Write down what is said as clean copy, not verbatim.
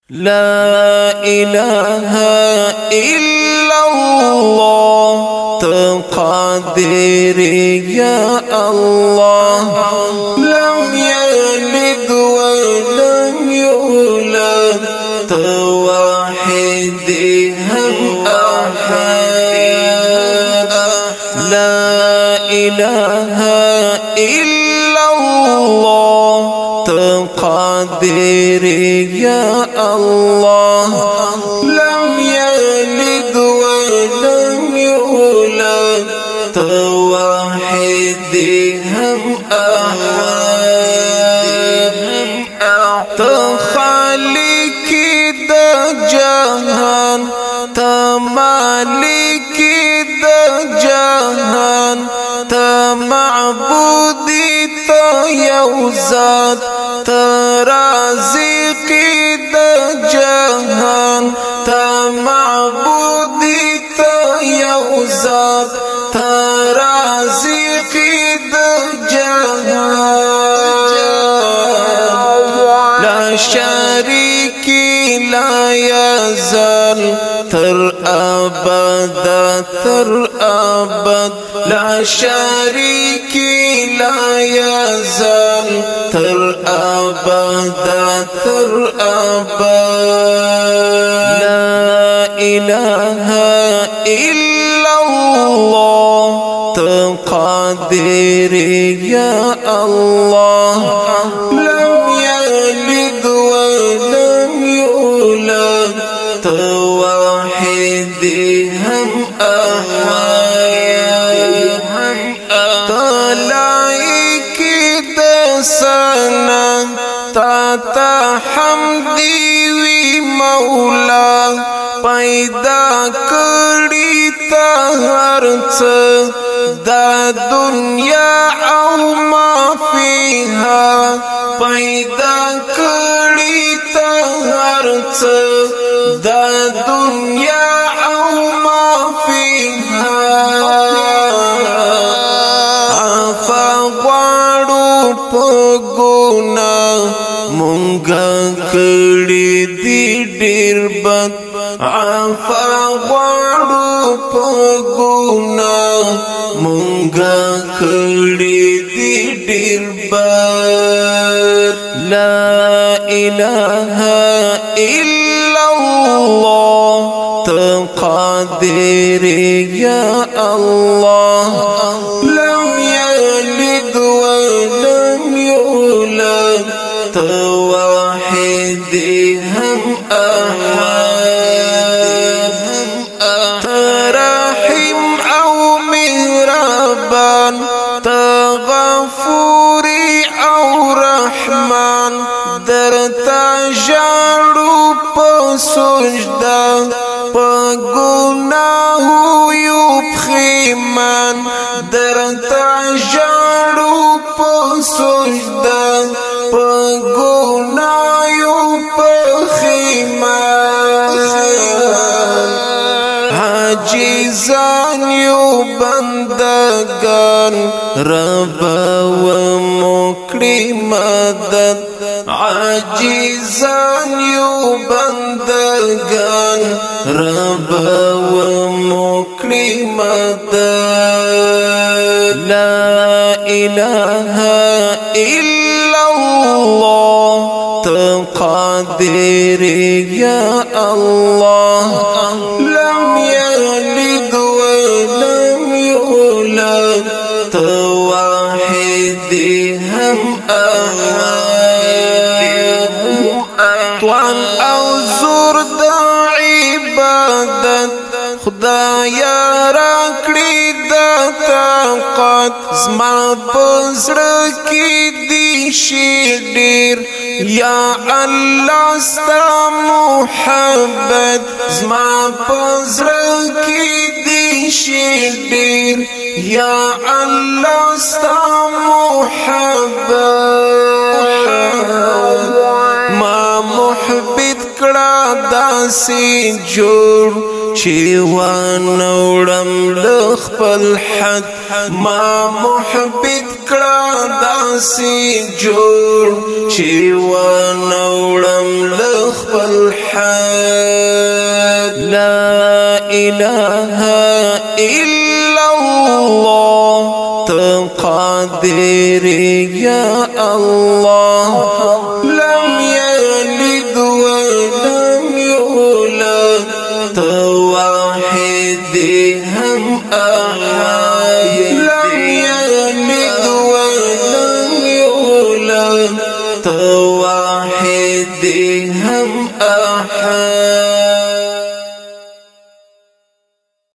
لا إله إلا الله تقدير يا الله لم يلد ولم يولد توحيد هم أحد لا إله إلا الله تقدير يا الله لم يلد ولم يولد توحيد هم أحد تخالق دا جهان تمالك دا جهان تمعبودي يوزاد ترازق دا جهان تمعبودي يوزاد ترازق دا جهان لا شريك لا يزال تر أبد لا شريك لا يزال تر أبد لا إله إلا الله تقدير يا الله لم يلد ولم يولد توحيد هم أحد طلعك دسنا تا حمدي وي مولا پیدا کړی تا هرڅ دا دنیا او ما فيها پیدا کړی تا هرڅ دا دنیا او ما فيها عفا غواړو په ګناه مونږه کړی دی ډیر بد عفا غواړو په ګناه مونږه کړی دی ډیر بد لا إله إلا الله تقدير يا الله لم يلد ولم يولد توحيد هم أحد ترحم أو مهربان تغفوري أو رحمن درتا جاړو په سجدا په ګناهو یو پښیمان درتا جاړو په سجدا په ګناهو یو پښیمان عاجزان یو بندگان رب و مکړي مدد عاجزان یو بندگان رب و مکړي مدد لا إله إلا الله تقدير يا الله لم يلد ولم يولد توحيد هم أحد طوال او زور دا عبادت خدایا راکړي دا طاقت زما پزړه کې دی شي ډیر یا الله ستا محبت زما پزړه کې دی شي ډیر یا الله ستا محبت ما محبت کړه داسې جوړ چې ونوړم لخپل حد ما محبت کړه داسې جوړ چې ونوړم لخپل حد لا إله إلا الله تقدير يا الله لم يلد ولم يولد توحد هم أحد لم يلد ولم يولد توحد هم أحد